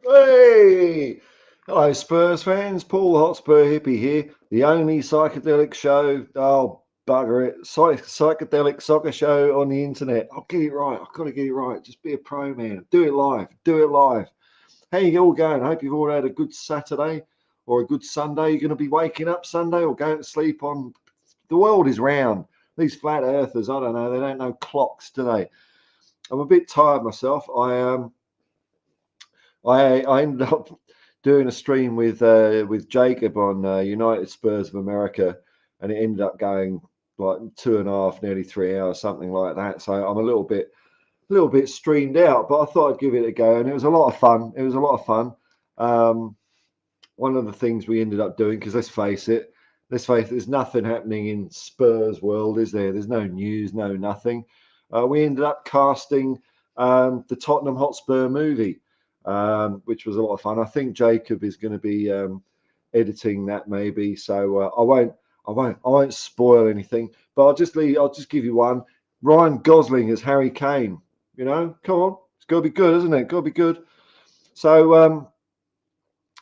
Hey! Hello, Spurs fans. Paul Hotspur Hippie here. The only psychedelic show, oh, bugger it, psychedelic soccer show on the internet. I'll get it right. I've got to get it right. Just be a pro, man. Do it live. Do it live. How you all going? I hope you've all had a good Saturday or a good Sunday. You're going to be waking up Sunday or going to sleep on. The world is round. These flat earthers, I don't know. They don't know clocks, do they? I'm a bit tired myself. I ended up doing a stream with Jacob on United Spurs of America, and it ended up going like 2.5, nearly 3 hours, something like that. So I'm a little bit streamed out, but I thought I'd give it a go, and it was a lot of fun. It was a lot of fun. Um, One of the things we ended up doing, because let's face it, there's nothing happening in Spurs world, is there? There's no news, no nothing. We ended up casting the Tottenham Hotspur movie, which was a lot of fun. I think Jacob is going to be editing that maybe, so I won't spoil anything. But I'll just give you one. Ryan Gosling as Harry Kane. You know, come on, it's got to be good, isn't it? Got to be good. So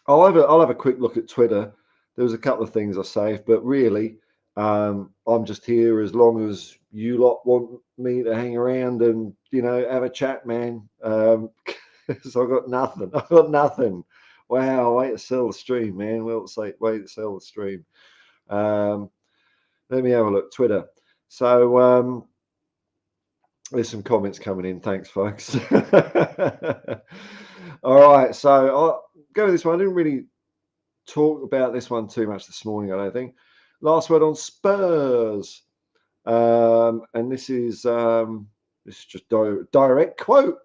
I'll have a quick look at Twitter. There was a couple of things I saved, but really, I'm just here as long as you lot want me to hang around and have a chat, man. So I've got nothing. I've got nothing. Wow, wait to sell the stream, man. Well, say wait to sell the stream. Um, Let me have a look. Twitter. So there's some comments coming in. Thanks, folks. All right, so I'll go with this one. I didn't really talk about this one too much this morning, I don't think. Last word on Spurs. And this is just direct quote.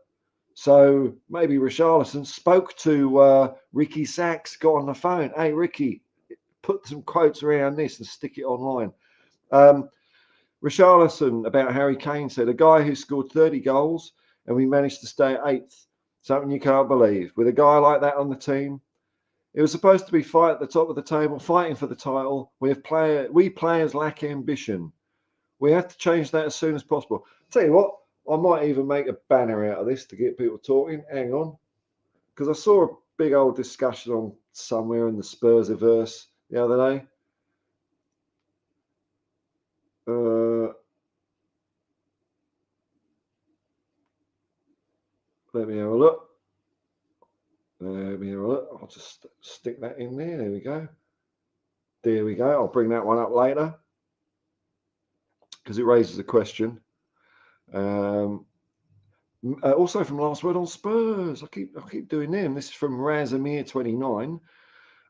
So maybe Richarlison spoke to Ricky Sachs, got on the phone. Hey, Ricky, put some quotes around this and stick it online. Richarlison about Harry Kane said, a guy who scored 30 goals and we managed to stay at eighth. Something you can't believe. With a guy like that on the team, it was supposed to be fight at the top of the table, fighting for the title. We players lack ambition. We have to change that as soon as possible. Tell you what, I might even make a banner out of this to get people talking. Hang on, because I saw a big old discussion on somewhere in the Spursiverse the other day. Let me have a look. I'll just stick that in there. There we go. There we go. I'll bring that one up later because it raises a question. Also from Last Word on Spurs. I keep doing them. This is from Razamir29.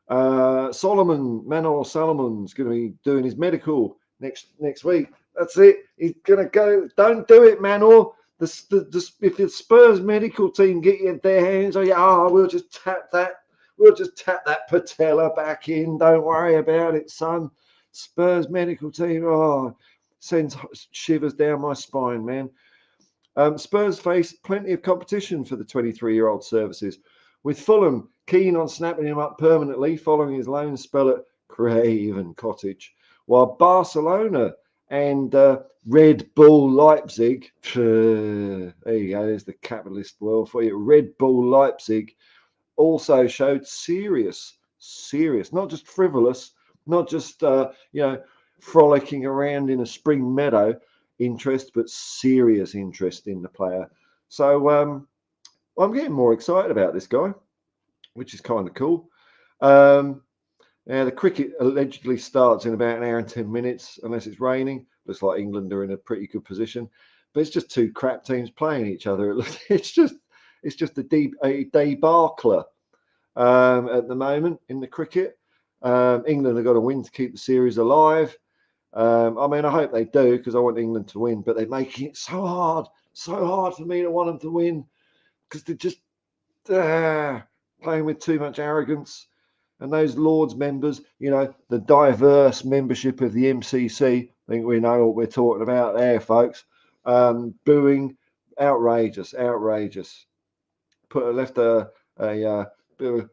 Manor Solomon's going to be doing his medical next week. That's it. He's going to go. Don't do it, Manor. If the Spurs medical team get their hands on you, we'll just tap that. We'll just tap that patella back in. Don't worry about it, son. Spurs medical team. Sends shivers down my spine, man. Spurs face plenty of competition for the 23-year-old services, with Fulham keen on snapping him up permanently following his loan spell at Craven Cottage, while Barcelona and Red Bull Leipzig, there you go, there's the capitalist world for you. Red Bull Leipzig also showed serious, not just frivolous, not just frolicking around in a spring meadow interest, but serious interest in the player. So I'm getting more excited about this guy, which is kind of cool. Now the cricket allegedly starts in about an hour and 10 minutes, unless it's raining. Looks like England are in a pretty good position, but it's just two crap teams playing each other. It's just a debacle at the moment in the cricket. England have got to win to keep the series alive. I hope they do because I want England to win, but they're making it so hard for me to want them to win because they're just playing with too much arrogance. And those Lords members, the diverse membership of the MCC, I think we know what we're talking about there, folks. Booing, outrageous. Left a bit of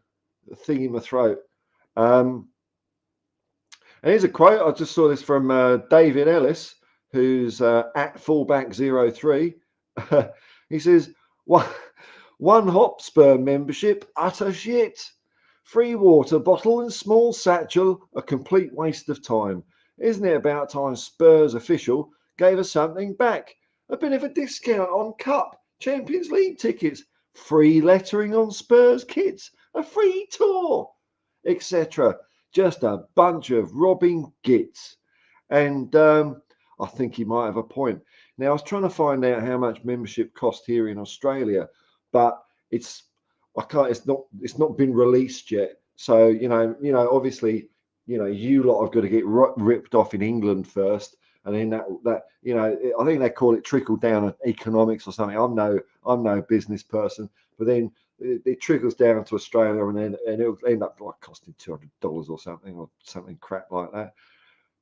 a thing in my throat. And here's a quote. I just saw this from David Ellis, who's at fullback 03. He says, One Hotspur membership, utter shit. Free water bottle and small satchel, a complete waste of time. Isn't it about time Spurs official gave us something back? A bit of a discount on Cup, Champions League tickets, free lettering on Spurs kits, a free tour, etc. Just a bunch of robbing gits. And I think he might have a point. Now, I was trying to find out how much membership cost here in Australia, but I can't. It's not been released yet. So obviously, you lot have got to get ripped off in England first, and then I think they call it trickle down economics or something. I'm no business person, but then it trickles down to Australia, and it'll end up like costing $200 or something crap like that.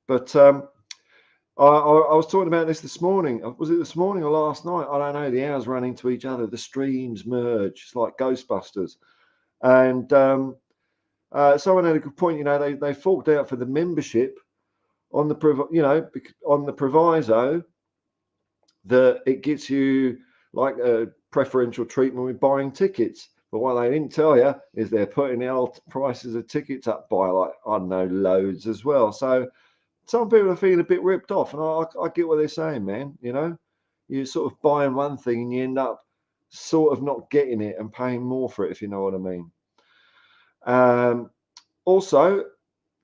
But I was talking about this morning. Was it this morning or last night? I don't know. The hours run into each other. The streams merge. It's like Ghostbusters. And someone had a good point. They forked out for the membership on the proviso that it gets you like a preferential treatment with buying tickets. But what they didn't tell you is they're putting our prices of tickets up by loads as well. So some people are feeling a bit ripped off, and I get what they're saying, man. You're sort of buying one thing and you end up sort of not getting it and paying more for it, if you know what I mean. Also,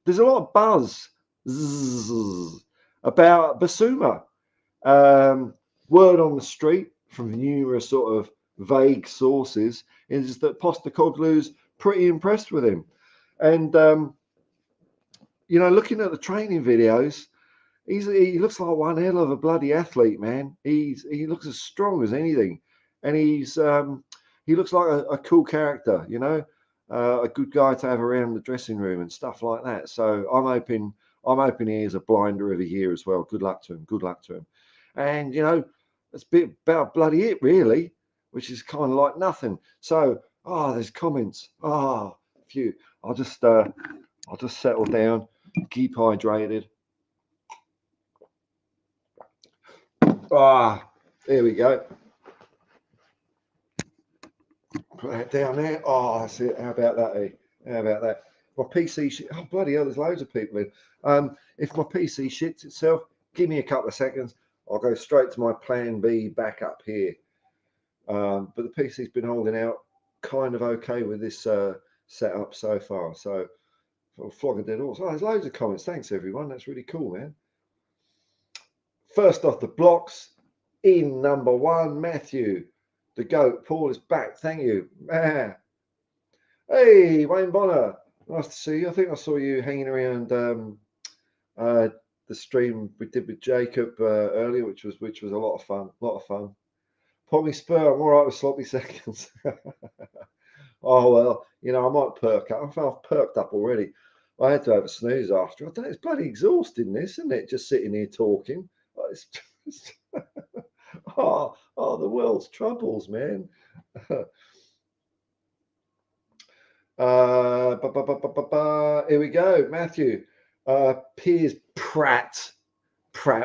there's a lot of buzz about Bissouma. Word on the street from numerous sort of vague sources is that Postecoglou's pretty impressed with him. And, looking at the training videos, he looks like one hell of a bloody athlete, man. He looks as strong as anything. And he looks like a cool character, a good guy to have around the dressing room and stuff like that. So I'm hoping he is a blinder of a year as well. Good luck to him. And that's a bit about bloody it really, which is kind of like nothing. So there's comments. A few. I'll just settle down, keep hydrated. There we go. Put that down there. That's it. How about that, eh? How about that? My PC bloody hell, there's loads of people in. If my PC shits itself, give me a couple of seconds. I'll go straight to my plan B back up here. But the PC's been holding out kind of okay with this setup so far. So I'll flog a dead horse. There's loads of comments. Thanks, everyone. That's really cool, man. First off the blocks, in number one, Matthew. The GOAT. Paul is back. Thank you. Hey, Wayne Bonner. Nice to see you. I think I saw you hanging around the stream we did with Jacob earlier, which was a lot of fun. Pommy Spur, I'm all right with sloppy seconds. Oh, well, I might perk up. I've perked up already. I had to have a snooze after. I don't know, it's bloody exhausting, this, isn't it? Just sitting here talking. The world's troubles, man. Here we go, Matthew. Piers Pratt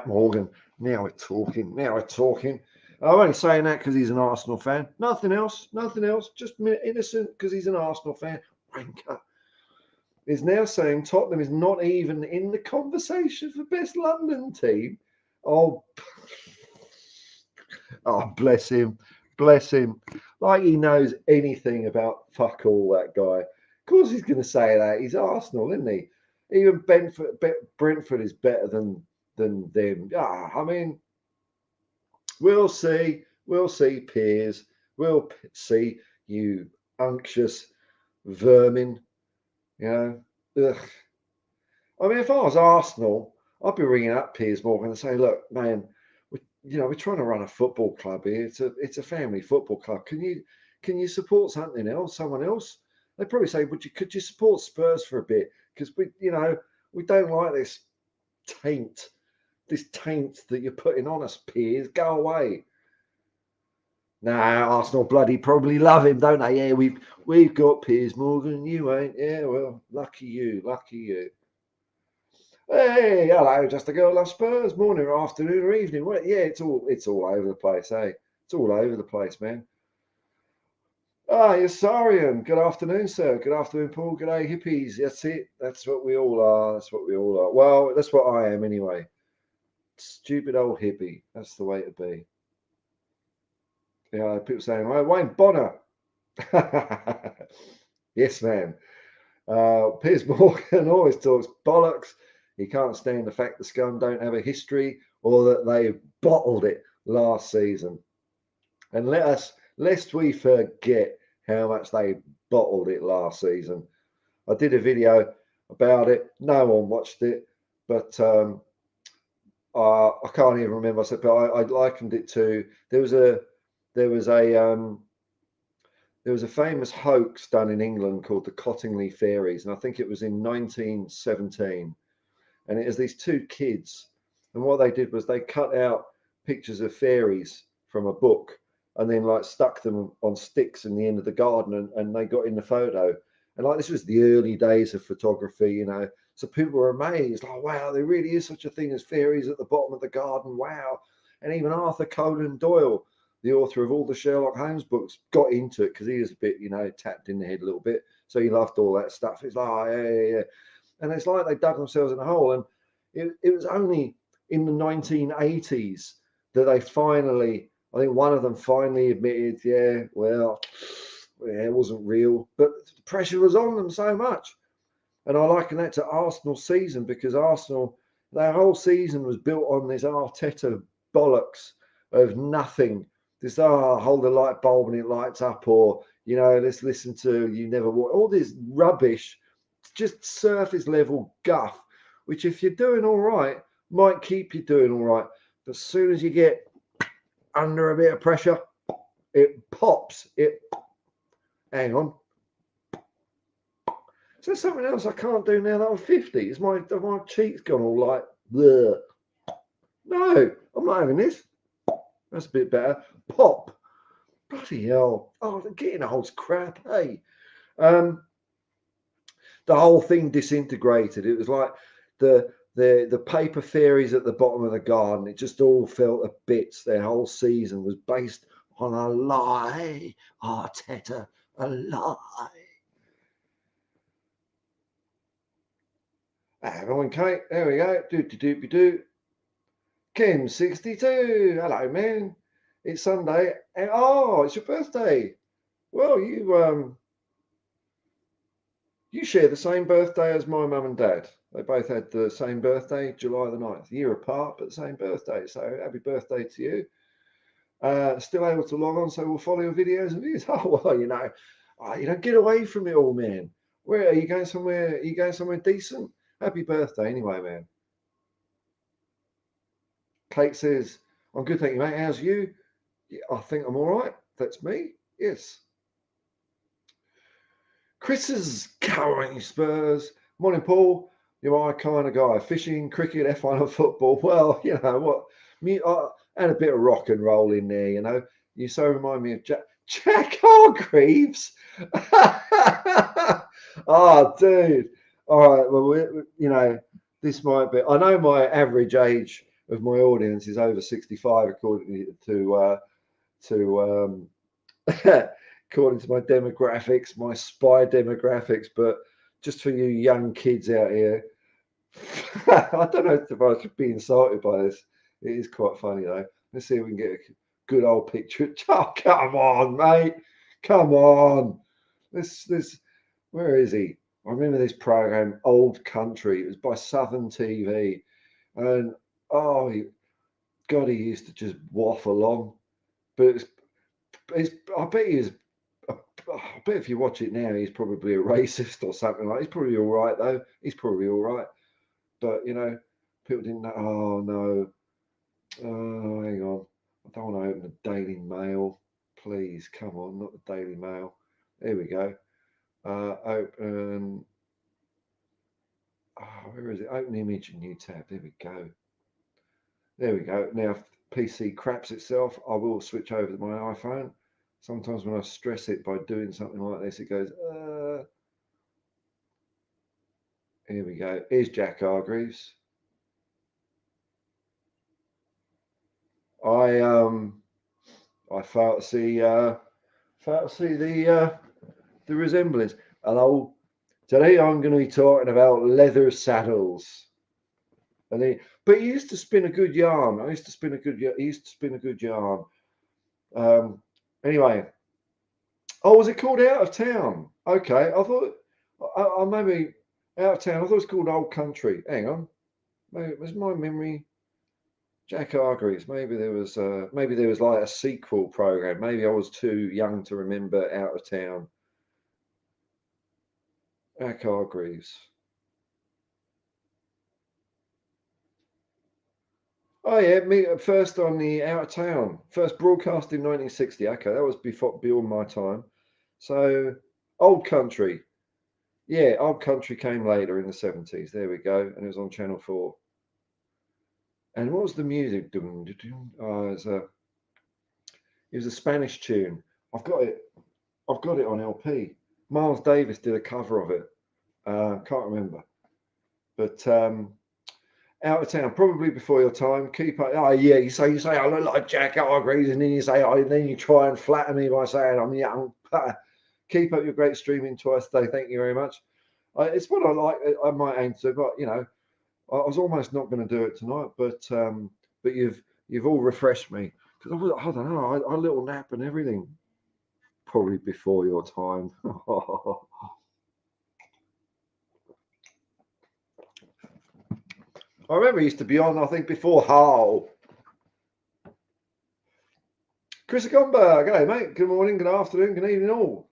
Morgan. Now we're talking. I'm only saying that because he's an Arsenal fan. Nothing else. Just innocent because he's an Arsenal fan. Wanker. Is now saying Tottenham is not even in the conversation for best London team. Oh, bless him. Like he knows anything about fuck all, that guy. Of course he's going to say that. He's Arsenal, isn't he? Even Brentford is better than them. I mean, we'll see, Piers. We'll see, you unctuous vermin. Ugh. I mean, if I was Arsenal, I'd be ringing up Piers Morgan and saying, look, man, we're trying to run a football club here. It's a family football club. Can you support someone else? They'd probably say, could you support Spurs for a bit? Because we don't like this taint that you're putting on us, Piers. Go away. Nah, Arsenal bloody probably love him, don't they? Yeah, we've got Piers Morgan, you ain't. Yeah, well, lucky you. Hey, hello, just a girl loves Spurs. Morning or afternoon or evening. Well, yeah, it's all over the place, eh? It's all over the place, man. Ah, yes, Sarian. Good afternoon, sir. Good afternoon, Paul. Good day, hippies. That's it. That's what we all are. That's what we all are. Well, that's what I am anyway. Stupid old hippie. That's the way to be. Yeah, people saying, "Oh, Wayne Bonner." Yes, man. Piers Morgan always talks bollocks. He can't stand the fact the Scum don't have a history or that they bottled it last season. And lest we forget how much they bottled it last season. I did a video about it. No one watched it, but I can't even remember. I said, but I likened it to there was a there was a there was a famous hoax done in England called the Cottingley Fairies, and I think it was in 1917. And it was these two kids, and what they did was they cut out pictures of fairies from a book and then like stuck them on sticks in the end of the garden, and they got in the photo. And like this was the early days of photography, you know. So people were amazed, like, wow, there really is such a thing as fairies at the bottom of the garden. Wow. And even Arthur Conan Doyle, the author of all the Sherlock Holmes books, got into it because he was a bit, you know, tapped in the head a little bit. So he loved all that stuff. It's like, oh, yeah. And it's like they dug themselves in a hole. And it was only in the 1980s that they finally, I think one of them finally admitted, yeah, well, yeah, it wasn't real. But the pressure was on them so much. And I liken that to Arsenal's season because Arsenal, their whole season was built on this Arteta bollocks of nothing. This, hold the light bulb and it lights up, or, you know, let's listen to You Never Walk. All this rubbish, just surface level guff, which if you're doing all right, might keep you doing all right. But as soon as you get under a bit of pressure, it pops. Hang on. Is there something else I can't do now that I'm 50? Is my cheeks gone all like, bleh? No, I'm not having this. That's a bit better. Pop. Bloody hell. Oh, getting old's crap, hey. The whole thing disintegrated. It was like the paper fairies at the bottom of the garden. It just all fell to bits. Their whole season was based on a lie. Arteta, a lie. Hang on, Kate. There we go. Do. Kim 62. Hello, man. It's Sunday. And, oh, it's your birthday. Well, you share the same birthday as my mum and dad. They both had the same birthday, July the 9th. A year apart, but the same birthday. So happy birthday to you. Still able to log on, so we'll follow your videos and views. Oh, well, you know, you don't get away from it all, man. Where are you going somewhere? Are you going somewhere decent? Happy birthday anyway, man. Kate says, I'm good, thank you, mate. How's you? Yeah, I think I'm all right. That's me. Yes. Chris is cowering Spurs. Morning, Paul. You're my kind of guy. Fishing, cricket, F1 and football. Well, you know what? And a bit of rock and roll in there, you know. You so remind me of Jack Hargreaves. Oh, dude. All right. Well, you know, this might be. I know my average age of my audience is over 65, according to according to my demographics, my spy demographics. But just for you young kids out here, I don't know if I should be insulted by this. It is quite funny though. Let's see if we can get a good old picture. Oh, come on, mate. Come on. This. Where is he? I remember this program, Old Country. It was by Southern TV, and oh, God, he used to just waffle on. But I bet he is. I bet if you watch it now, he's probably a racist or something like. He's probably all right though. He's probably all right. But you know, people didn't know. Oh no. Oh, hang on. I don't want to open the Daily Mail. Please, come on, not the Daily Mail. There we go. Open. Oh, where is it? Open image, new tab. There we go. There we go. Now, if PC craps itself, I will switch over to my iPhone. Sometimes when I stress it by doing something like this, it goes, Here we go. Here's Jack Hargreaves. I failed to see See the resemblance. Hello. Today I'm going to be talking about leather saddles. But he used to spin a good yarn. I used to spin a good. He used to spin a good yarn. Anyway, oh, was it called Out of Town? Okay, I thought I maybe Out of Town. I thought it was called Old Country. Hang on, maybe it was my memory. Jack Hargreaves. Maybe there was like a sequel program. Maybe I was too young to remember Out of Town. Jack Hargreaves. Oh yeah, me first on the Out of Town. First broadcast in 1960. Okay, that was beyond my time. So Old Country. Yeah, Old Country came later in the 70s. There we go. And it was on Channel 4. And what was the music? Oh, it was a Spanish tune. I've got it on LP. Miles Davis did a cover of it. Can't remember. But Out of Town, probably before your time. Keep up. Oh yeah, you say I look like Jack Hargreaves, and then you say, then you try and flatter me by saying I'm young. Keep up your great streaming twice a day. Thank you very much. It's what I like. I might aim to, but you know, I was almost not going to do it tonight, but you've all refreshed me because I don't know. I little nap and everything. Probably before your time. I remember he used to be on, I think, before Hull. Chris Agomba, g'day, mate. Good morning, good afternoon, good evening, all.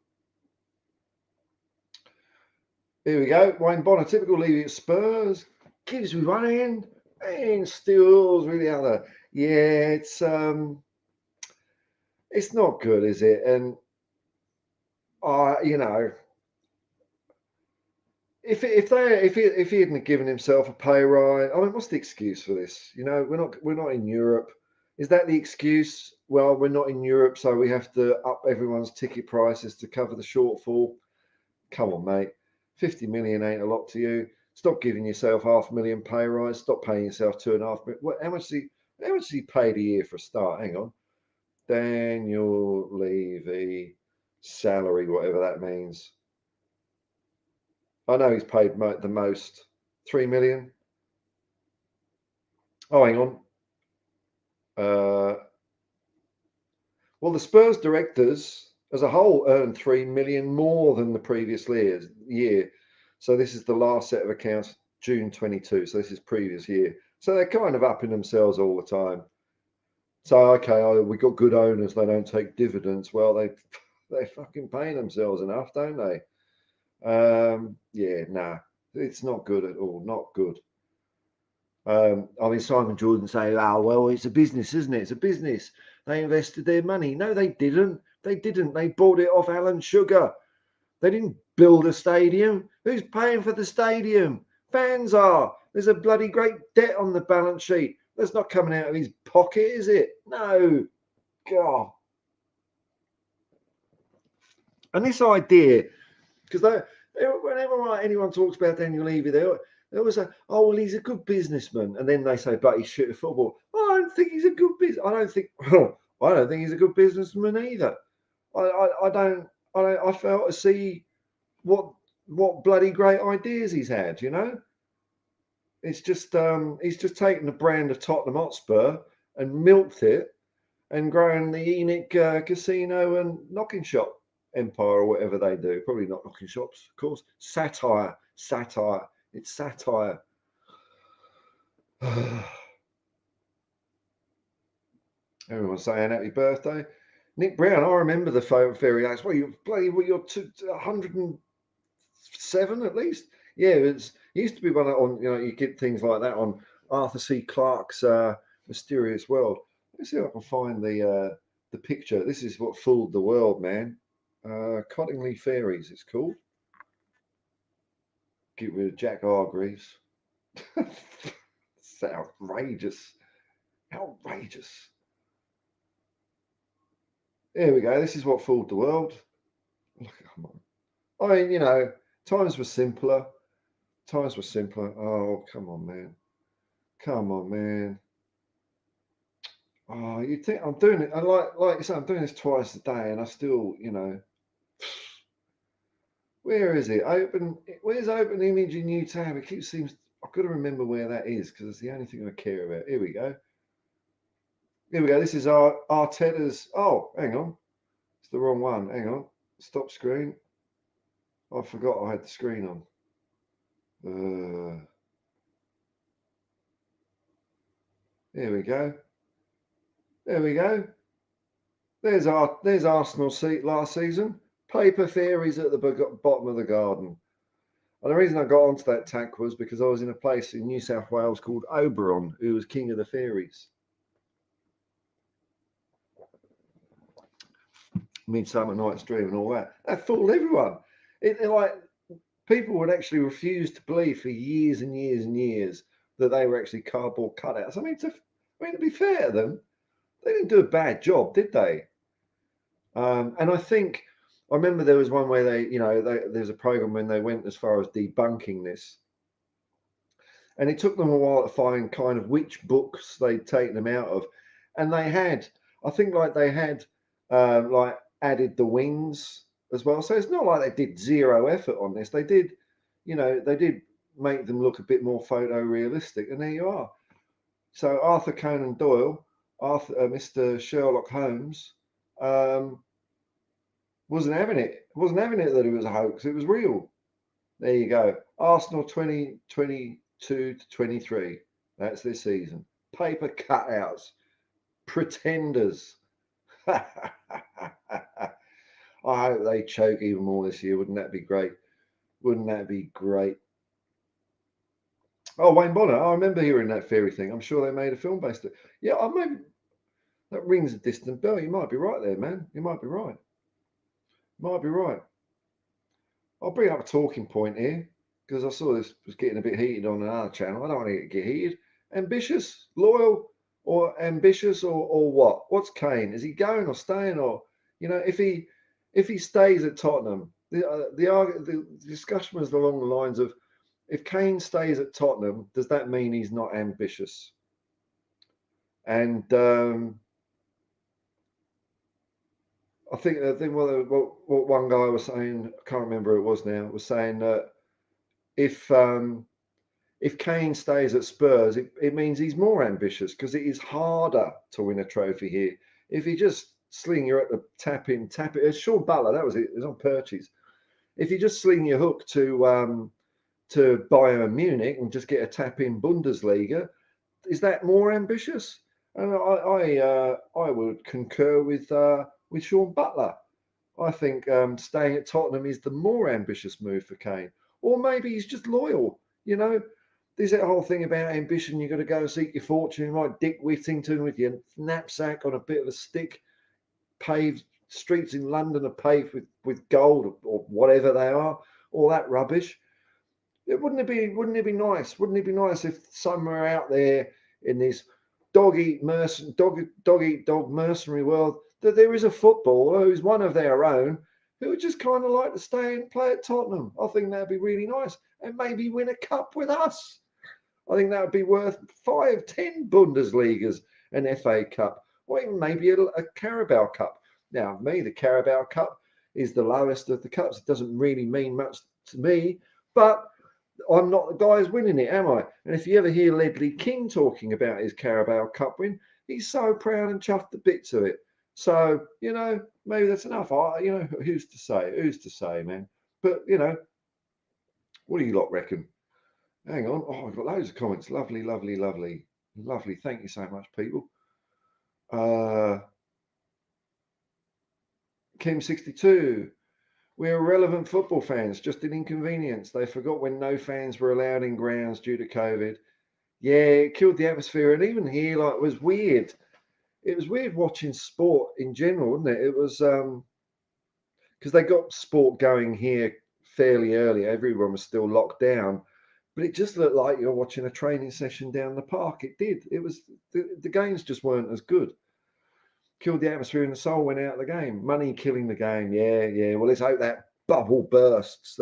Here we go. Wayne Bonner, typical Levy at Spurs. Gives with one hand and steals with the other. Yeah, it's not good, is it? And you know, if he hadn't given himself a pay rise, I mean, what's the excuse for this? You know, we're not in Europe. Is that the excuse? Well, we're not in Europe, so we have to up everyone's ticket prices to cover the shortfall. Come on, mate. 50 million ain't a lot to you. Stop giving yourself $500,000 pay rise. Stop paying yourself $2.5 million. How much is he paid a year for a start? Hang on. Daniel Levy salary, whatever that means. I know he's paid the most, 3 million. Oh, hang on. Well, the Spurs directors as a whole earned 3 million more than the previous year. So this is the last set of accounts, June 22. So this is previous year. So they're kind of upping themselves all the time. So okay, we got good owners. They don't take dividends. Well, they fucking pay themselves enough, don't they? Yeah, nah, it's not good at all. Not good. I mean, Simon Jordan say, "Oh well, it's a business, isn't it? It's a business. They invested their money." No, they didn't. They didn't. They bought it off Alan Sugar. They didn't build a stadium. Who's paying for the stadium? Fans are. There's a bloody great debt on the balance sheet. That's not coming out of his pocket, is it? No. God. And this idea, because whenever anyone talks about Daniel Levy, there was oh, well, he's a good businessman, and then they say, but he's shit at football. I don't think he's a good business. I don't think he's a good businessman either. I fail to see what bloody great ideas he's had. You know, it's just he's just taken the brand of Tottenham Hotspur and milked it and grown the Enoch Casino and knocking shop empire or whatever they do. Probably not knocking shops, of course. Satire. It's satire. Everyone's saying happy birthday. Nick Brown, I remember the fairy lights. Well, you're 107 at least. Yeah, it used to be one on, you know, you get things like that on Arthur C. Clarke's Mysterious World. Let's see if I can find the picture. This is what fooled the world, man. Cottingley Fairies, it's called. Get rid of Jack Hargreaves. It's outrageous. Outrageous. Here we go. This is what fooled the world. Come on. I mean, you know, times were simpler. Oh, come on, man. Come on, man. Oh, you think I'm doing it? I like you say, I'm doing this twice a day, and I still, you know, where is it? Open. Where's open image in new tab? It keeps seems. I've got to remember where that is because it's the only thing I care about. Here we go. Here we go. This is our Arteta's. Oh, hang on. It's the wrong one. Hang on. Stop screen. I forgot I had the screen on. There we go. There we go. There's Arsenal's seat last season. Paper fairies at the bottom of the garden. And the reason I got onto that tack was because I was in a place in New South Wales called Oberon, who was king of the fairies. Midsummer Night's Dream and all that. That fooled everyone. Like people would actually refuse to believe for years and years and years that they were actually cardboard cutouts. I mean, to be fair to them, they didn't do a bad job, did they? And I think I remember there was one where there's a program when they went as far as debunking this, and it took them a while to find kind of which books they'd taken them out of, and they had, I think, like they had like added the wings as well. So it's not like they did zero effort on this. They did, they did make them look a bit more photorealistic, and there you are. So Arthur Conan Doyle, Mr. Sherlock Holmes, wasn't having it. Wasn't having it that it was a hoax. It was real. There you go. Arsenal 2022 to 23. That's this season. Paper cutouts. Pretenders. I hope they choke even more this year. Wouldn't that be great? Wouldn't that be great? Oh, Wayne Bonner. I remember hearing that fairy thing. I'm sure they made a film based on it. Yeah, that rings a distant bell. You might be right there, man. You might be right. Might be right. I'll bring up a talking point here because I saw this was getting a bit heated on another channel. I don't want to get heated. Ambitious, loyal, or ambitious, or what? What's Kane? Is he going or staying, or if he stays at Tottenham? The discussion was along the lines of, if Kane stays at Tottenham, does that mean he's not ambitious? And I think what one guy was saying, I can't remember who it was now, was saying that if Kane stays at Spurs, it means he's more ambitious because it is harder to win a trophy here. If you just sling your tap it. It's Sean Butler, that was it. It was on Perches. If you just sling your hook to Bayern Munich and just get a tap in Bundesliga, is that more ambitious? And I would concur with Sean Butler. I think staying at Tottenham is the more ambitious move for Kane, or maybe he's just loyal. There's that whole thing about ambition. You've got to go and seek your fortune, like Dick Whittington with your knapsack on a bit of a stick. Paved streets in London are paved with gold or whatever they are. All that rubbish. Wouldn't it be nice? Wouldn't it be nice if somewhere out there in this dog eat dog mercenary world that there is a footballer who's one of their own who would just kind of like to stay and play at Tottenham? I think that'd be really nice, and maybe win a cup with us. I think that would be worth 5, 10 Bundesligas, an FA Cup, or even maybe a Carabao Cup. Now, me, the Carabao Cup is the lowest of the cups. It doesn't really mean much to me, but I'm not the guy who's winning it, am I? And if you ever hear Ledley King talking about his Carabao Cup win, he's so proud and chuffed a bit to it. So, maybe that's enough. Who's to say? Who's to say, man? But, what do you lot reckon? Hang on. Oh, I've got loads of comments. Lovely, lovely, lovely. Lovely. Thank you so much, people. Kim62. We're irrelevant football fans, just an inconvenience. They forgot when no fans were allowed in grounds due to COVID. Yeah, it killed the atmosphere. And even here, like, it was weird. It was weird watching sport in general, wasn't it? It was because they got sport going here fairly early. Everyone was still locked down. But it just looked like you're watching a training session down the park. It did. It was the games just weren't as good. Killed the atmosphere and the soul went out of the game. Money killing the game. Yeah. Well, let's hope that bubble bursts.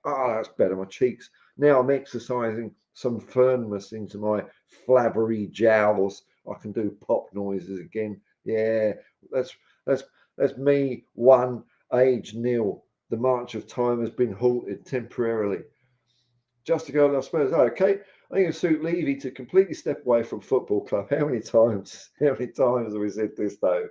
That's better. My cheeks. Now I'm exercising some firmness into my flabbery jowls. I can do pop noises again. Yeah, that's me. 1, age 0. The march of time has been halted temporarily. Just to go to Spurs. Okay, I think it'll suit Levy to completely step away from football club. How many times? How many times have we said this though?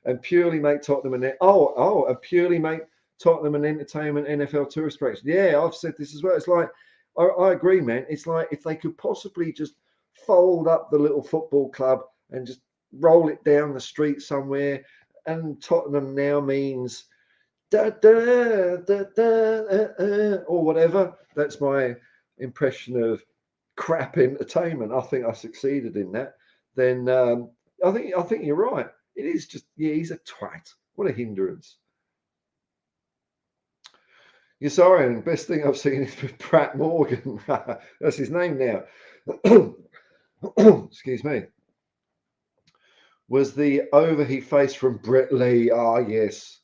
And purely make Tottenham and purely make Tottenham an entertainment NFL tourist attraction. Yeah, I've said this as well. It's like I agree, man. It's like if they could possibly just fold up the little football club and just roll it down the street somewhere. And Tottenham now means da, da, da, da, or whatever. That's my impression of crap entertainment. I think I succeeded in that. Then I think you're right. It is just, yeah, he's a twat. What a hindrance. Yes, sorry, and best thing I've seen is with Pratt Morgan. That's his name now. Excuse me. Was the over he faced from Brett Lee? Ah, yes.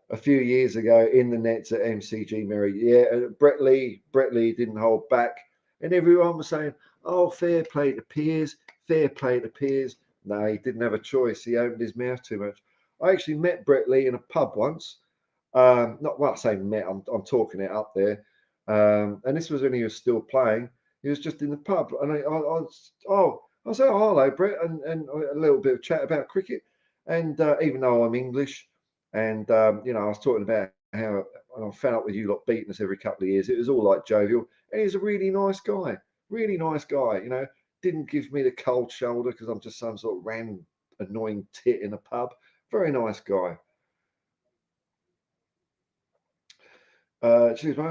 A few years ago in the nets at MCG Merry. Yeah, Brett Lee didn't hold back. And everyone was saying, oh, fair play to Piers, fair play to Piers. No, he didn't have a choice. He opened his mouth too much. I actually met Brett Lee in a pub once. Not well, I say met, I'm talking it up there. And this was when he was still playing. He was just in the pub. And I said, oh, hello, Brett. And a little bit of chat about cricket. And even though I'm English, and I was talking about how I found out with you lot beating us every couple of years. It was all like jovial, and he's a really nice guy. Really nice guy. Didn't give me the cold shoulder because I'm just some sort of random annoying tit in a pub. Very nice guy. Excuse me.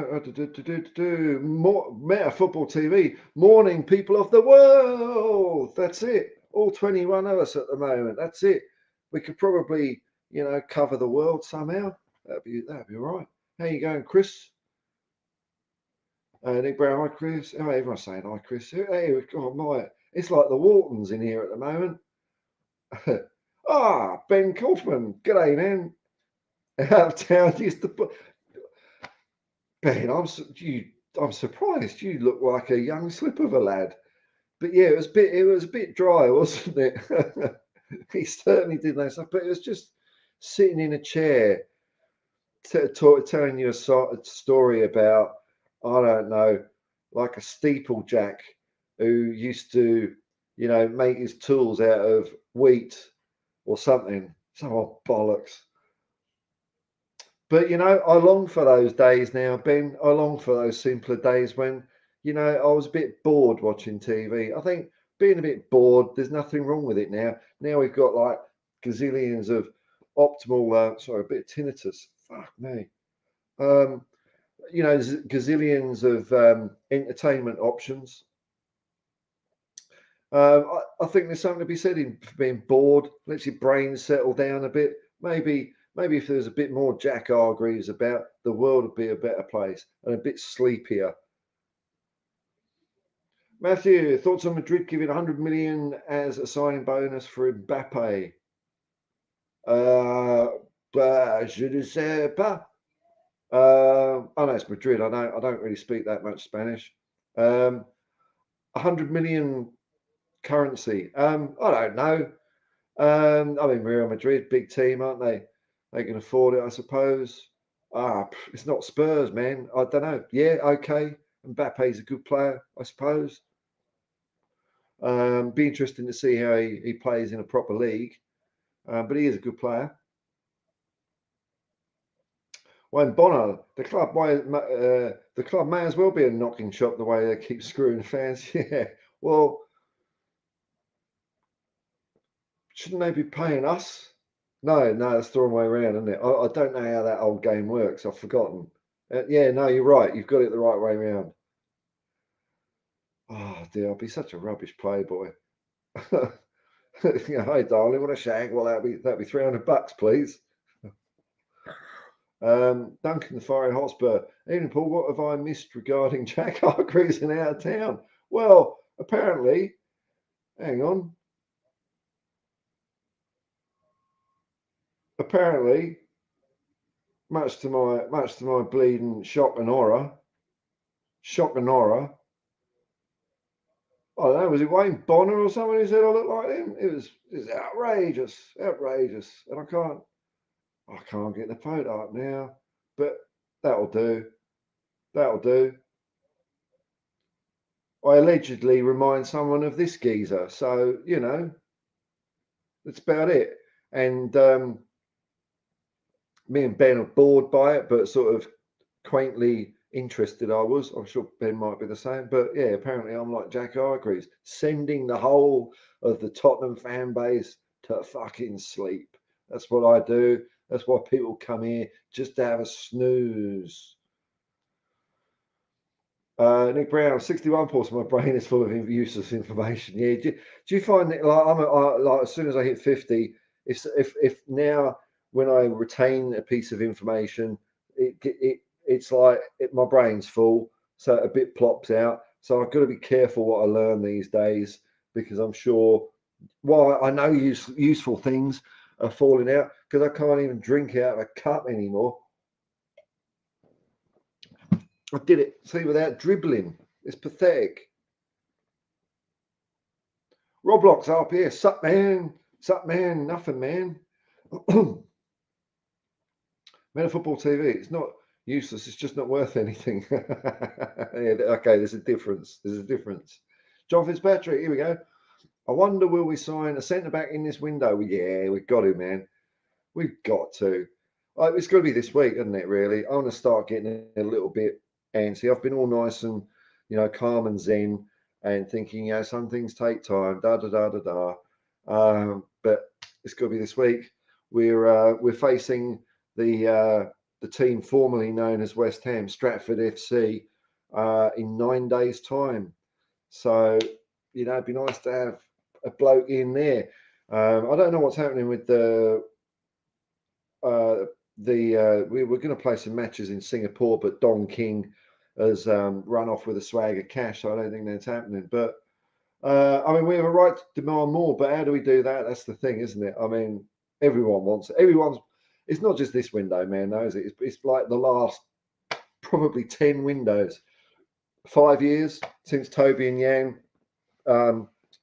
More Meta Football TV. Morning, people of the world. That's it. All 21 of us at the moment. That's it. We could probably cover the world somehow. That'd be all right. How you going, Chris? Nick Brown, hi, Chris. Oh, everyone's saying hi, Chris. Hey, it's like the Waltons in here at the moment. Ben Kaufman. G'day, man. Out of town used to put. Ben, I'm surprised. You look like a young slip of a lad. But yeah, it was a bit dry, wasn't it? He certainly did that stuff, but it was just sitting in a chair telling you a story about, I don't know, like a steeplejack who used to, make his tools out of wheat or something. Some bollocks. But, I long for those days now, Ben. I long for those simpler days when, I was a bit bored watching TV. I think being a bit bored, there's nothing wrong with it now. Now we've got like gazillions of optimal, a bit of tinnitus. Fuck me. Gazillions of entertainment options. I think there's something to be said in being bored. Lets your brain settle down a bit. Maybe if there was a bit more Jack Hargreaves about, the world would be a better place and a bit sleepier. Matthew, thoughts on Madrid giving 100 million as a signing bonus for Mbappe? Je ne sais pas. I know it's Madrid. I don't really speak that much Spanish. 100 million currency. I don't know. Real Madrid, big team, aren't they? They can afford it, I suppose. It's not Spurs, man. I don't know. Yeah, okay. Mbappe's a good player, I suppose. Be interesting to see how he plays in a proper league. But he is a good player. Wayne Bonner, the club may as well be a knocking shop the way they keep screwing fans. Yeah, well, shouldn't they be paying us? No, it's the wrong way around, isn't it? I don't know how that old game works. I've forgotten. Yeah, no, you're right. You've got it the right way around. Oh dear, I'll be such a rubbish playboy. Hey darling, what a shag. Well, that'd be $300, please. Duncan the Fiery Hotspur. Evening, Paul. What have I missed regarding Jack Hargreaves and out of town? Well, apparently, hang on. Apparently, much to my bleeding shock and horror, I don't know, was it Wayne Bonner or someone who said I look like him? It was outrageous, outrageous. And I can't get the photo up now, but that'll do. That'll do. I allegedly remind someone of this geezer, so you know that's about it. And me and Ben are bored by it, but sort of quaintly interested. I'm sure Ben might be the same, but yeah, apparently I'm like Jack Hargreaves, sending the whole of the Tottenham fan base to fucking sleep. That's what I do. That's why people come here, just to have a snooze. Nick Brown, 61%. My brain is full of useless information. Yeah, do you find that like as soon as I hit 50, if now when I retain a piece of information, it's like my brain's full, so a bit plops out. So I've got to be careful what I learn these days, because I'm sure while I know useful things are falling out, because I can't even drink out of a cup anymore. I did it, see, without dribbling. It's pathetic. Roblox RPS, sup man, nothing man. Meta Football TV, it's not useless, it's just not worth anything. Yeah, okay, there's a difference. There's a difference. John Fitzpatrick, here we go. I wonder, will we sign a centre back in this window? Yeah, we've got to, man. We've got to. It's got to be this week, isn't it, really? I want to start getting a little bit antsy. I've been all nice and, calm and zen and thinking, some things take time, da da da da da. But it's got to be this week. We're facing the team formerly known as West Ham, Stratford FC, in 9 days' time. So, it'd be nice to have a bloke in there. I don't know what's happening with we were going to play some matches in Singapore, but Don King has run off with a swag of cash, so I don't think that's happening. But we have a right to demand more, but how do we do that? That's the thing, isn't it? Everyone wants it. It's not just this window, man, though, is it? It's like the last probably 10 windows, 5 years since Toby and Yang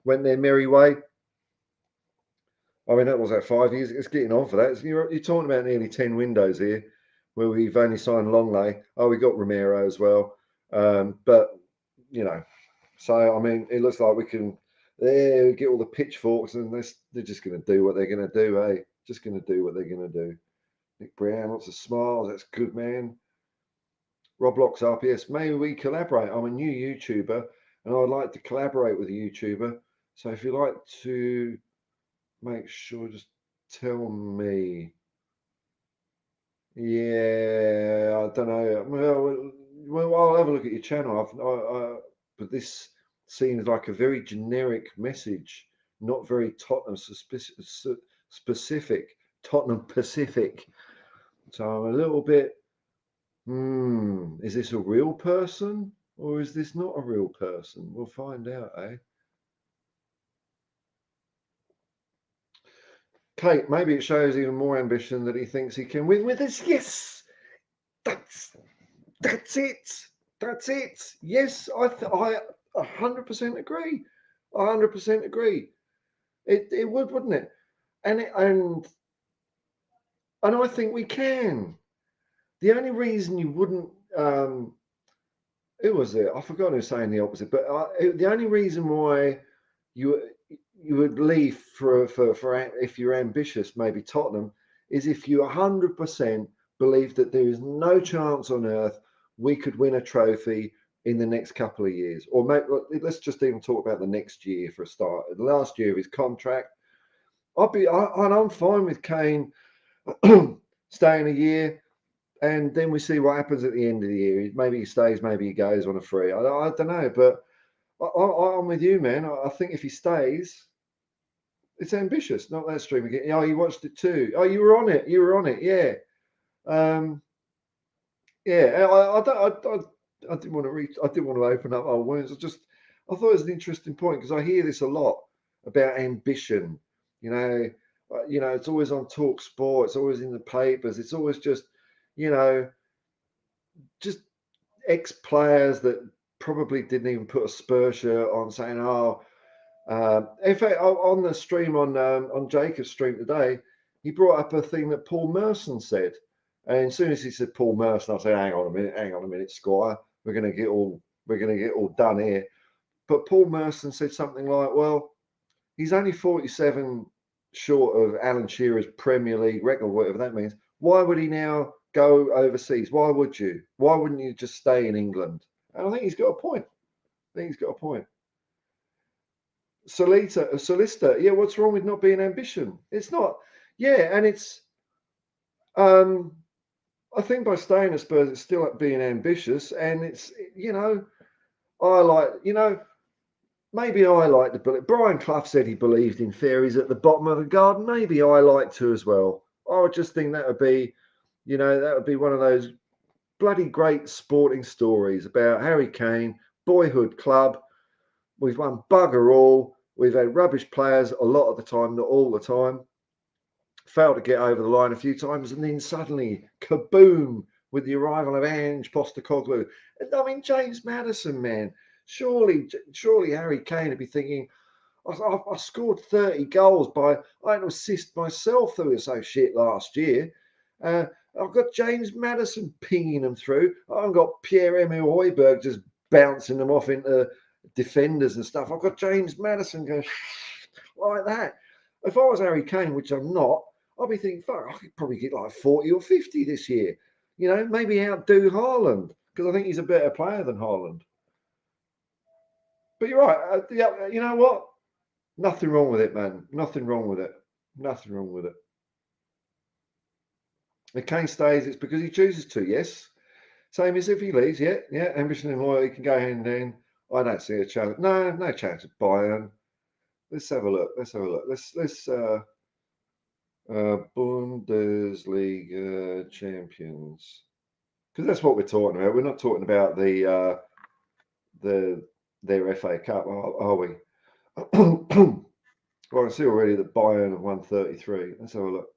went their merry way. That was 5 years. It's getting on for that. You're talking about nearly 10 windows here, where we've only signed Longley. We got Romero as well. But so it looks like we can get all the pitchforks, and they're just going to do what they're going to do, eh? Just going to do what they're going to do. Nick Brown, lots of smiles. That's good, man. Roblox RPS, maybe we collaborate. I'm a new YouTuber, and I'd like to collaborate with a YouTuber. So if you'd like to, make sure, just tell me. Yeah, I don't know. Well, I'll have a look at your channel. But this seems like a very generic message, not very Tottenham specific, Tottenham Pacific. So I'm a little bit, is this a real person or is this not a real person? We'll find out, eh? Kate, maybe it shows even more ambition that he thinks he can win with us. Yes, that's it. That's it. Yes, I 100% agree. 100% agree. It would, wouldn't it? And I think we can. The only reason you wouldn't, who was it? I forgot who was saying the opposite. But the only reason why you would leave for if you're ambitious, maybe Tottenham, is if you 100% believe that there is no chance on earth we could win a trophy in the next couple of years, or let's just even talk about the next year for a start. The last year of his contract, I'm fine with Kane staying a year, and then we see what happens at the end of the year. Maybe he stays, maybe he goes on a free. I don't know, but I'm with you, man. I think if he stays, it's ambitious. Not that stream again. Oh, you watched it too. Oh, you were on it. You were on it. Yeah. Yeah. I didn't want to I didn't want to open up old wounds. I thought it was an interesting point, because I hear this a lot about ambition. It's always on Talk Sport. It's always in the papers. It's always just ex-players that probably didn't even put a Spurs shirt on, saying, "Oh." In fact, on the stream on Jacob's stream today, he brought up a thing that Paul Merson said, and as soon as he said Paul Merson, I said, "Hang on a minute, Squire, we're going to get all done here." But Paul Merson said something like, "Well, he's only 47 short of Alan Shearer's Premier League record, whatever that means. Why would he now go overseas? Why would you? Why wouldn't you just stay in England?" And I think he's got a point. Solicitor, yeah, what's wrong with not being ambition? It's not, yeah, and it's, I think by staying at Spurs, it's still being ambitious, and it's, maybe I like to believe. Brian Clough said he believed in fairies at the bottom of the garden. Maybe I like to as well. I would just think that would be, one of those bloody great sporting stories about Harry Kane, boyhood club. We've won bugger all. We've had rubbish players a lot of the time, not all the time. Failed to get over the line a few times, and then suddenly, kaboom, with the arrival of Postecoglou. I mean, James Maddison, man. Surely Harry Kane would be thinking, I scored 30 goals I had to assist myself that was so shit last year. I've got James Maddison pinging them through. I've got Pierre-Emile Højbjerg just bouncing them off into defenders and stuff. I've got James Maddison going like that. If I was Harry Kane, which I'm not, I'd be thinking, fuck, I could probably get like 40 or 50 this year. Maybe outdo Haaland, because I think he's a better player than Haaland. But you're right. You know what? Nothing wrong with it, man. Nothing wrong with it. If Kane stays, it's because he chooses to, yes. Same as if he leaves, yeah. Ambition and loyalty can go hand in hand. I don't see a chance. No chance of Bayern. Let's have a look. Let's Bundesliga champions, because that's what we're talking about. We're not talking about their FA Cup, are we? Well, I see already that Bayern have won 33. Let's have a look.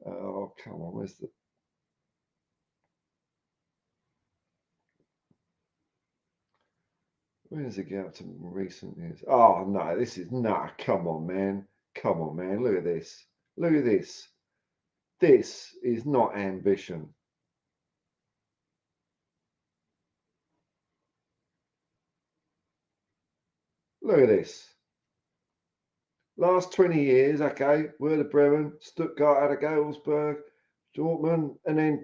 Oh, come on, where's the? Where does it get up to recent years? Oh no, this is come on, man. Look at this. This is not ambition. Look at this. Last 20 years, okay, Werder Bremen, Stuttgart, had a Wolfsburg, Dortmund, and then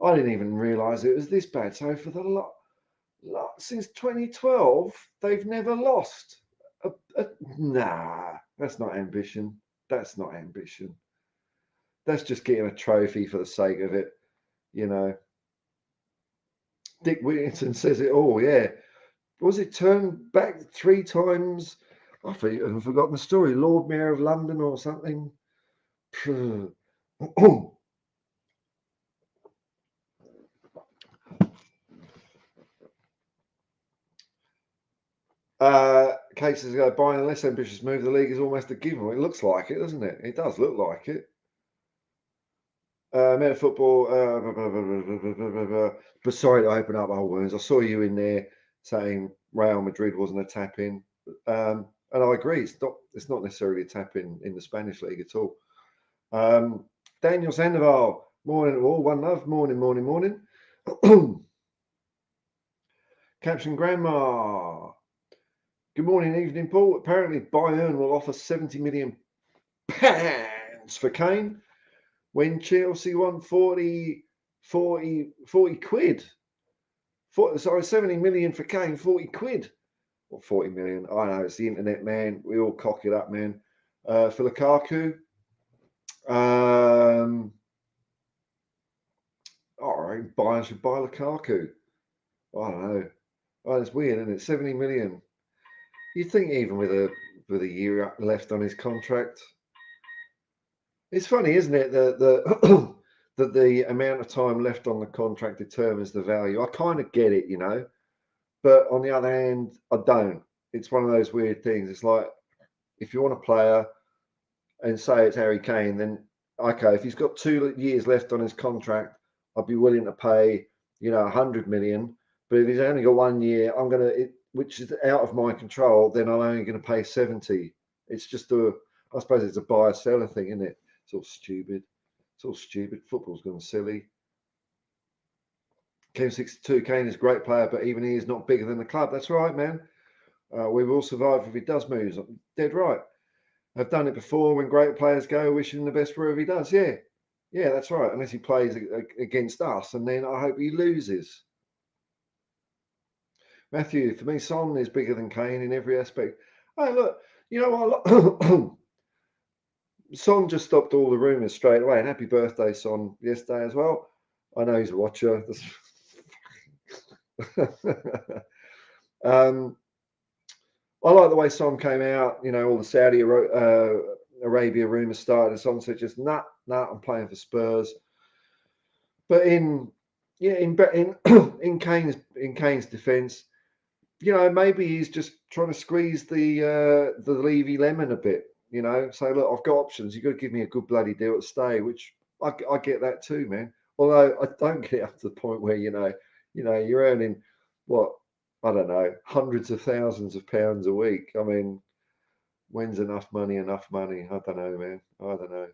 I didn't even realise it was this bad. So for the lot since 2012, they've never lost. Nah, that's not ambition. That's just getting a trophy for the sake of it, Dick Whittington says it all, yeah. Was it turned back 3 times? I've forgotten the story. Lord Mayor of London or something. Cases go buying a less ambitious move. The league is almost a given. It looks like it, doesn't it? It does look like it. Meta Football. But sorry to open up old wounds. I saw you in there saying Real Madrid wasn't a tap in, and I agree. It's not necessarily a tap in the Spanish league at all. Daniel Sandoval. Morning all. One love. Morning. Caption Grandma. Good morning, evening, Paul. Apparently, Bayern will offer £70 million for Kane when Chelsea want 40 quid. 70 million for Kane, 40 quid. Or 40 million. I know, it's the internet, man. We all cock it up, man. For Lukaku. All right, Bayern should buy Lukaku. I don't know. Oh, it's weird, isn't it? 70 million. You'd think even with a year left on his contract. It's funny, isn't it, that that the amount of time left on the contract determines the value. I kind of get it, but on the other hand, I don't. It's one of those weird things. It's like, if you want a player and say it's Harry Kane, then okay, if he's got 2 years left on his contract, I'd be willing to pay, 100 million. But if he's only got 1 year, which is out of my control, then I'm only going to pay 70. It's just I suppose it's a buyer seller thing, isn't it? It's all stupid. It's all stupid. Football's gone silly. Kane 62. Kane is a great player, but even he is not bigger than the club. That's right, man. We will survive if he does move. Dead right. I've done it before when great players go, wishing the best wherever he does. Yeah, that's right. Unless he plays against us, and then I hope he loses. Matthew, for me, Son is bigger than Kane in every aspect. Hey, look, you know what? Son just stopped all the rumours straight away. And happy birthday, Son, yesterday as well. I know he's a watcher. I like the way Son came out. You know, all the Saudi Arabia rumours started, and Son said, "Just nah, I'm playing for Spurs." But in Kane's defence, you know, maybe he's just trying to squeeze the Levy lemon a bit. You know, say, look, I've got options. You've got to give me a good bloody deal to stay, which I get that too, man. Although I don't get up to the point where you're earning what, I don't know, hundreds of thousands of pounds a week. I mean, when's enough money? I don't know, man. I don't know.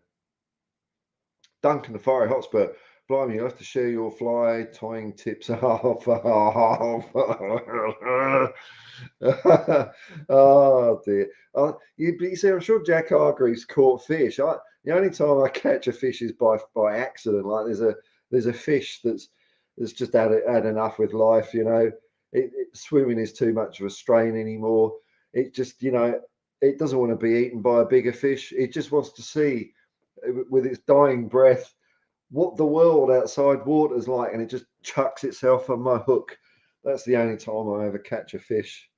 Duncan, the Fiery Hotspur. Blimey, you have to share your fly tying tips. Oh dear. You see, I'm sure Jack Hargreaves caught fish. The only time I catch a fish is by accident. Like there's a fish that's just had enough with life. You know, swimming is too much of a strain anymore. It just, it doesn't want to be eaten by a bigger fish. It just wants to see with its dying breath what the world outside water's like, and it just chucks itself on my hook. That's the only time I ever catch a fish.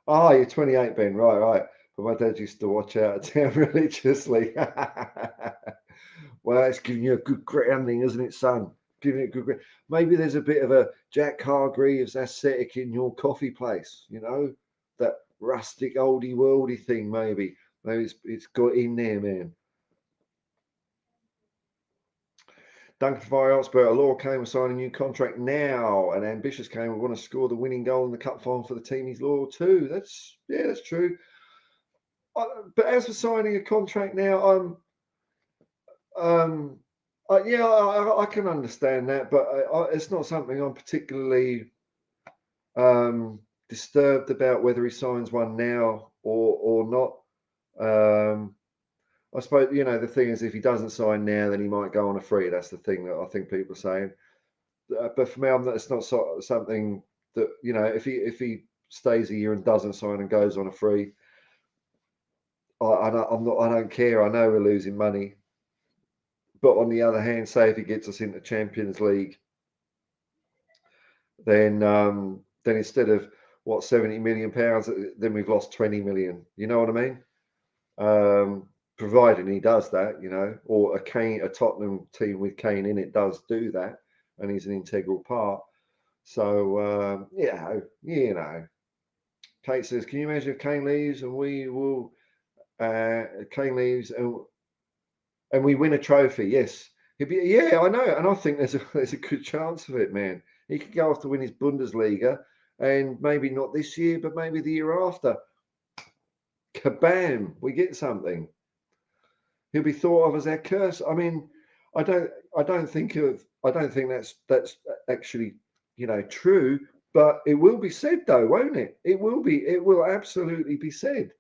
You're 28, Ben. Right. But my dad used to watch Out of Town religiously. Well, it's giving you a good grounding, isn't it, son? Giving it a good. Maybe there's a bit of a Jack Hargreaves aesthetic in your coffee place. You know, that rustic, oldie worldy thing. Maybe it's got in there, man. Duncan Fire Hotspur, Law Kane will sign a new contract now, and ambitious Kane will want to score the winning goal in the cup final for the team he's loyal to. That's true. But as for signing a contract now, I can understand that, but it's not something I'm particularly disturbed about whether he signs one now or not. I suppose, the thing is, if he doesn't sign now, then he might go on a free. That's the thing that I think people are saying. But for me, it's not something that, if he stays a year and doesn't sign and goes on a free, I don't care. I know we're losing money. But on the other hand, say if he gets us into Champions League, then instead of £70 million, then we've lost 20 million. You know what I mean? Providing he does that, or a Tottenham team with Kane in it does do that, and he's an integral part. So, Kate says, can you imagine if Kane leaves and Kane leaves and we win a trophy? Yes. I know. And I think there's a good chance of it, man. He could go off to win his Bundesliga, and maybe not this year, but maybe the year after. Kabam! We get something. He'll be thought of as our curse. I mean, I don't think that's actually, true, but it will be said though, won't it? It will absolutely be said.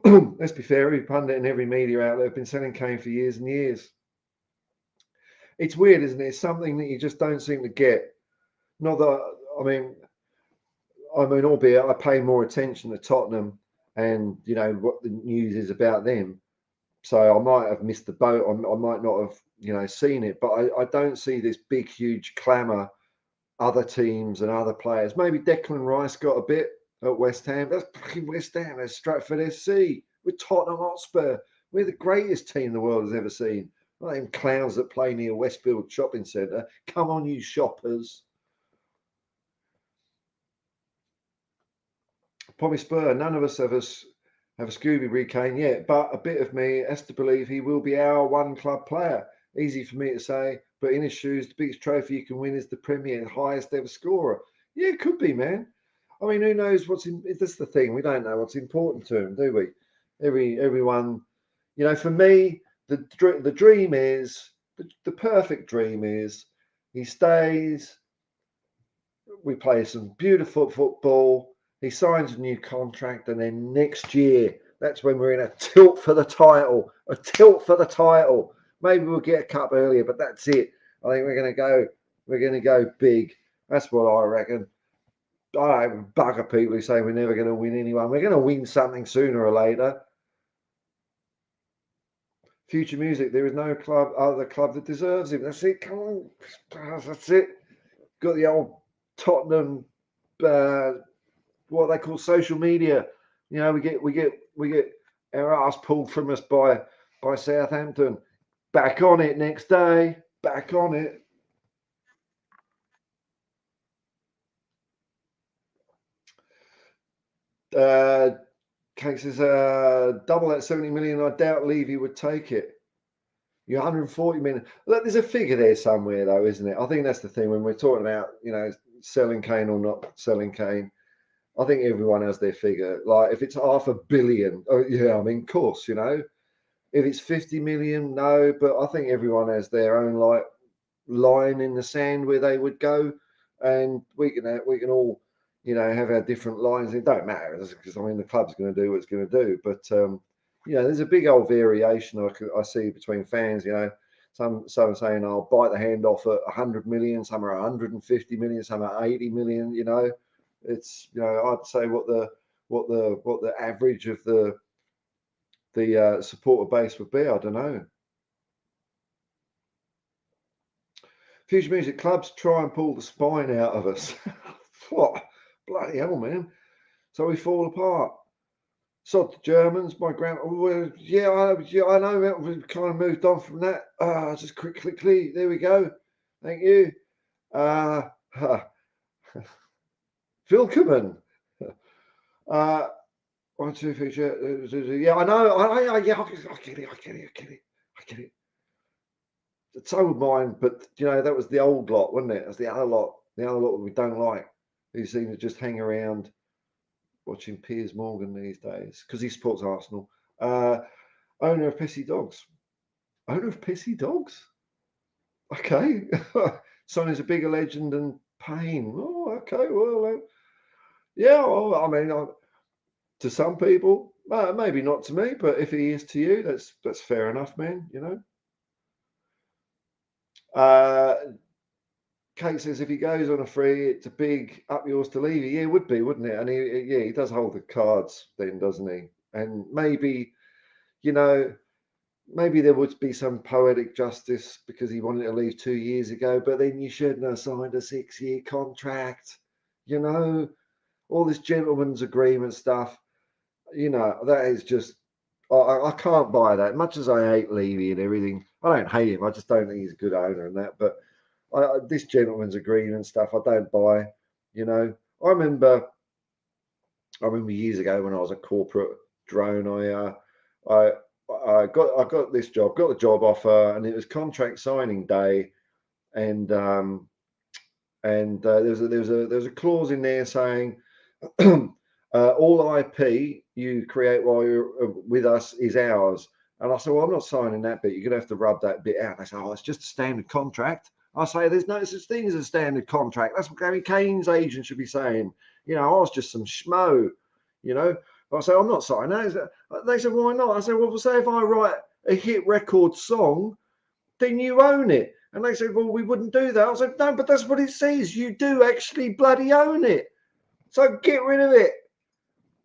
Let's be fair, every pundit and every media outlet have been selling Kane for years and years. It's weird, isn't it? It's something that you just don't seem to get. Not that, albeit I pay more attention to Tottenham and, what the news is about them. So I might have missed the boat. I might not have, seen it. But I don't see this big, huge clamour, other teams and other players. Maybe Declan Rice got a bit at West Ham. That's fucking West Ham. That's Stratford SC. We're Tottenham Hotspur. We're the greatest team the world has ever seen. Not them clowns that play near Westfield Shopping Centre. Come on, you shoppers. Pommy Spur, none of us have a Scooby Kane yet, but a bit of me has to believe he will be our one club player. Easy for me to say, But in his shoes, the biggest trophy you can win is the Premier, highest ever scorer. Yeah, it could be, man. I mean, who knows what's in? That's the thing. We don't know what's important to him, do we? Everyone, you know. For me, the dream is the perfect dream is he stays. We play some beautiful football. He signs a new contract, and then next year, that's when we're in a tilt for the title. A tilt for the title. Maybe we'll get a cup earlier, but that's it. I think we're going to go big. That's what I reckon. I don't bugger people who say we're never going to win anyone. We're going to win something sooner or later. Future music. There is no other club that deserves him. That's it. Come on. That's it. Got the old Tottenham, what they call social media. You know, we get our ass pulled from us by Southampton. Back on it next day. Back on it. Kate says, double that 70 million. I doubt Levy would take it. You're 140 million. Look, there's a figure there somewhere, though, isn't it? I think that's the thing when we're talking about, you know, selling Kane or not selling Kane. I think everyone has their figure. Like, if it's 500 million, oh, yeah, I mean, of course, you know. If it's 50 million, no. But I think everyone has their own, like, line in the sand where they would go. And we can all, you know, have our different lines. It don't matter because I mean the club's going to do what it's going to do. But you know, there's a big old variation I see between fans. You know, some are saying I'll bite the hand off at 100 million, some are 150 million, some are 80 million. You know, it's, you know, I'd say what the average of the supporter base would be. I don't know. Future music clubs try and pull the spine out of us. What? Bloody hell, man. So we fall apart. Sod the Germans, my grandma. Well, yeah, I know. We've kind of moved on from that. Just quickly. There we go. Thank you. Vilkerman. 1, 2, feature. Yeah, I know. Yeah, I get it. So would mine, but you know, that was the old lot, wasn't it? That's the other lot we don't like, who seem to just hang around watching Piers Morgan these days because he supports Arsenal. Owner of Pissy Dogs. Owner of Pissy Dogs? Okay. Son is a bigger legend than Payne. Oh, okay. Well, yeah, well, I mean, to some people, maybe not to me, but if he is to you, that's fair enough, man, you know. Kate says if he goes on a free, it's a big up yours to Levy. Yeah, it would be, wouldn't it? And he does hold the cards then, doesn't he? And maybe, you know, maybe there would be some poetic justice because he wanted to leave 2 years ago, but then you shouldn't have signed a 6-year contract. You know, all this gentleman's agreement stuff, you know, that is just, I can't buy that. Much as I hate Levy and everything, I don't hate him. I just don't think he's a good owner and that. But this gentleman's agreement stuff, I don't buy. You know, I remember years ago when I was a corporate drone, I got this job, got the job offer, and it was contract signing day, and there was a clause in there saying all IP you create while you're with us is ours. And I said, well, I'm not signing that bit. You're going to have to rub that bit out. They say, oh, it's just a standard contract. I say, there's no such thing as a standard contract. That's what Gary Kane's agent should be saying. You know, I was just some schmo, you know. I say, I'm not signing that. They said, why not? I said, well, say if I write a hit record song, then you own it. And they said, well, we wouldn't do that. I said, no, but that's what it says. You do actually bloody own it. So get rid of it.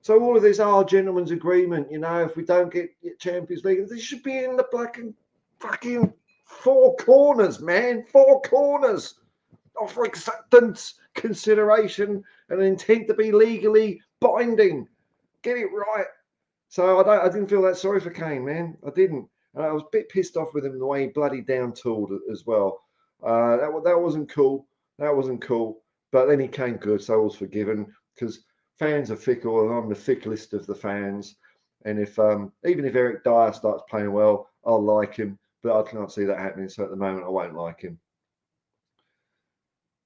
So all of this, gentleman's agreement, you know, if we don't get Champions League, they should be in the black and fucking 4 corners, man. 4 corners. Offer acceptance, consideration, and intent to be legally binding. Get it right. So I didn't feel that sorry for Kane, man. I didn't. And I was a bit pissed off with him the way he bloody down tooled as well. That wasn't cool. That wasn't cool. But then he came good, so I was forgiven because fans are fickle, and I'm the ficklest of the fans. And if even if Eric Dyer starts playing well, I'll like him. But I can't see that happening. So at the moment, I won't like him.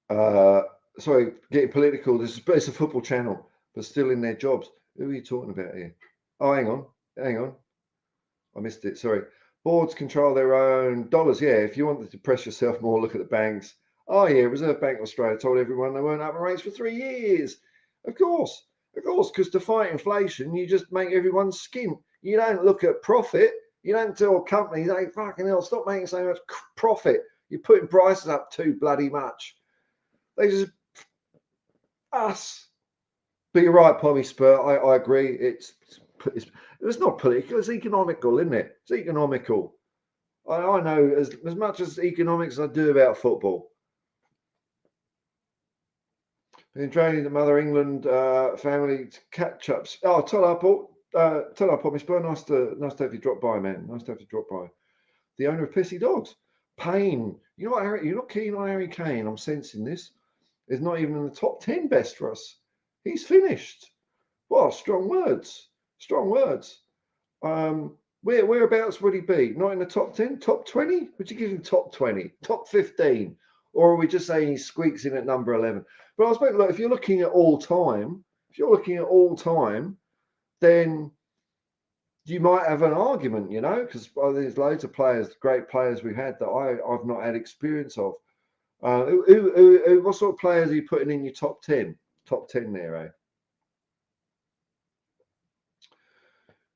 Sorry, getting political. It's a football channel, but still in their jobs. Who are you talking about here? Oh, hang on. I missed it. Sorry. Boards control their own dollars. Yeah, if you want to depress yourself more, look at the banks. Oh yeah, Reserve Bank of Australia told everyone they weren't upping rates for 3 years. Of course, because to fight inflation, you just make everyone skint. You don't look at profit. You don't tell companies, hey, fucking hell, stop making so much profit. You're putting prices up too bloody much. They just us. But you're right, Pommy Spur. I agree. It's not political. It's economical, isn't it? It's economical. I know as much as economics as I do about football. Been training the Mother England family catch-ups. Oh, tell up, Pommy Spur. Nice to have you drop by, man. Nice to have you drop by. The owner of Pissy Dogs. Payne. You know what, Harry? You're not keen on Harry Kane. I'm sensing this. Is not even in the top 10 best for us. He's finished. Well, strong words. Strong words. Whereabouts would he be? Not in the top 10? Top 20? Would you give him top 20? Top 15? Or are we just saying he squeaks in at number 11? But I suppose, look, if you're looking at all time, then you might have an argument, you know, because there's loads of players, great players we've had that I've not had experience of. What sort of players are you putting in your top 10? Top 10 there, eh?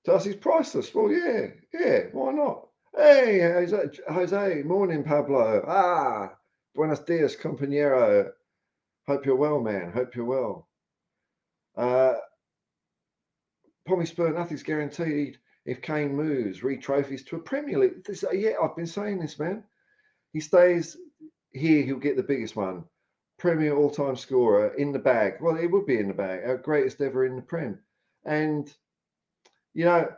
Darcy's priceless. Well, yeah, why not? Hey, Jose, morning, Pablo. Buenos dias, compañero. Hope you're well, man. Hope you're well. Pommy Spur, nothing's guaranteed. If Kane moves, read trophies to a Premier League. Yeah, I've been saying this, man. He stays here, he'll get the biggest one. Premier all-time scorer in the bag. Well, it would be in the bag. Our greatest ever in the Prem. And, you know,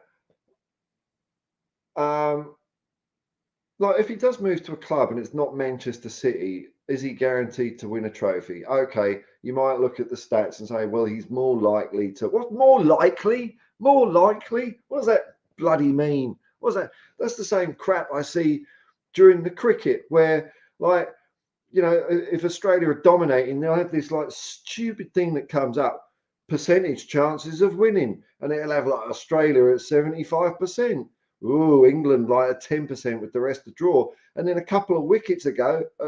like if he does move to a club and it's not Manchester City, is he guaranteed to win a trophy? Okay, you might look at the stats and say, well, he's more likely to. What's more likely? More likely? What does that bloody mean? What's that? That's the same crap I see during the cricket where, like, you know, if Australia are dominating, they'll have this like stupid thing that comes up, percentage chances of winning, and it'll have like Australia at 75%. Ooh, England like a 10% with the rest to draw. And then a couple of wickets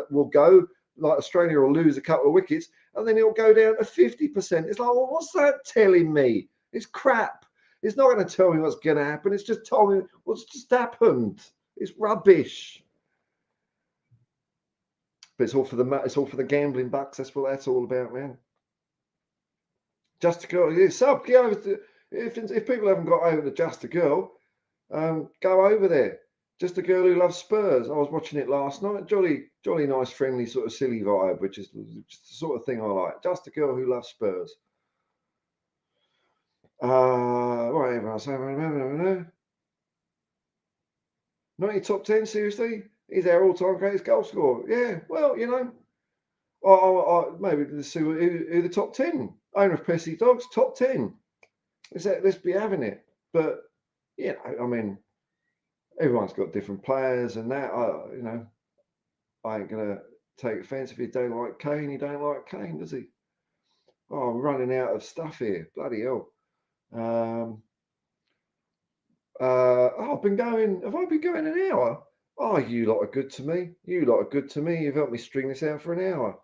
will go, like Australia will lose a couple of wickets, and then it'll go down to 50%. It's like, well, what's that telling me? It's crap. It's not going to tell me what's going to happen. It's just telling me what's just happened. It's rubbish. But it's all for the gambling bucks. That's what that's all about, man. Just a girl, yeah, sub. Go over to, if people haven't got over to Just a Girl, go over there. Just a Girl Who Loves Spurs. I was watching it last night. Jolly nice, friendly, sort of silly vibe, which is the sort of thing I like. Just a Girl Who Loves Spurs. Whatever. Not in top 10, seriously? He's our all-time greatest goal scorer. Yeah, well, you know, maybe let's see who the top 10. Owner of Pessy Dogs, top 10. Let's be having it. But, you know, I mean, everyone's got different players and that. You know, I ain't going to take offence if you don't like Kane. He don't like Kane, does he? Oh, I'm running out of stuff here. Bloody hell. I've been going. Have I been going an hour? Oh, you lot are good to me. You lot are good to me. You've helped me string this out for an hour.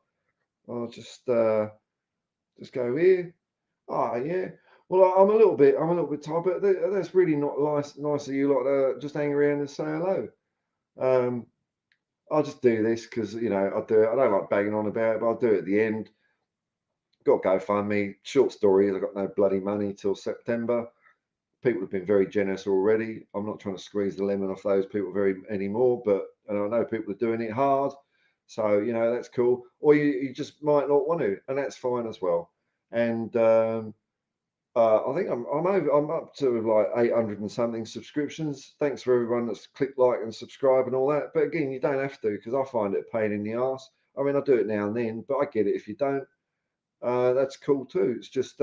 I'll just go here. Oh, yeah. Well, I'm a little bit tired, but that's really not nice of you lot to just hang around and say hello. I'll just do this because, you know, I'll do it. I don't like banging on about it, but I'll do it at the end. Got to GoFundMe. Short story is I've got no bloody money till September. People have been very generous already. I'm not trying to squeeze the lemon off those people anymore, but and I know people are doing it hard. So, you know, that's cool. Or you just might not want to, and that's fine as well. And I think I'm up to like 800 and something subscriptions. Thanks for everyone that's clicked like and subscribe and all that. But again, you don't have to because I find it a pain in the ass. I mean, I do it now and then, but I get it if you don't. That's cool too. It's just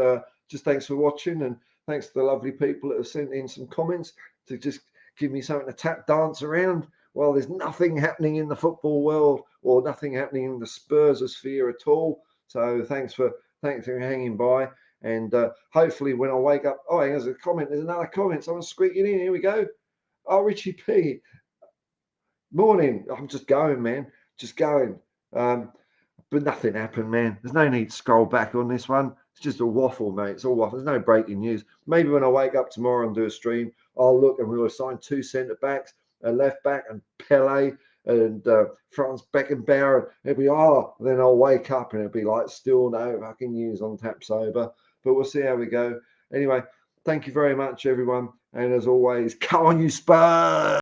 thanks for watching and thanks to the lovely people that have sent in some comments to just give me something to tap dance around well, there's nothing happening in the football world or nothing happening in the Spurs sphere at all. So thanks for hanging by. And hopefully when I wake up, oh, there's a comment. There's another comment. Someone's squeaking in. Here we go. Oh, Richie P. Morning. I'm just going, man. Just going. But nothing happened, man. There's no need to scroll back on this one. It's just a waffle, mate. It's all waffle. There's no breaking news. Maybe when I wake up tomorrow and do a stream, I'll look and we'll assign 2 centre backs, a left back, and Pele and Franz Beckenbauer. And it'll be, then I'll wake up and it'll be like still no fucking news on Tap Sober. But we'll see how we go. Anyway, thank you very much, everyone. And as always, come on, you Spurs!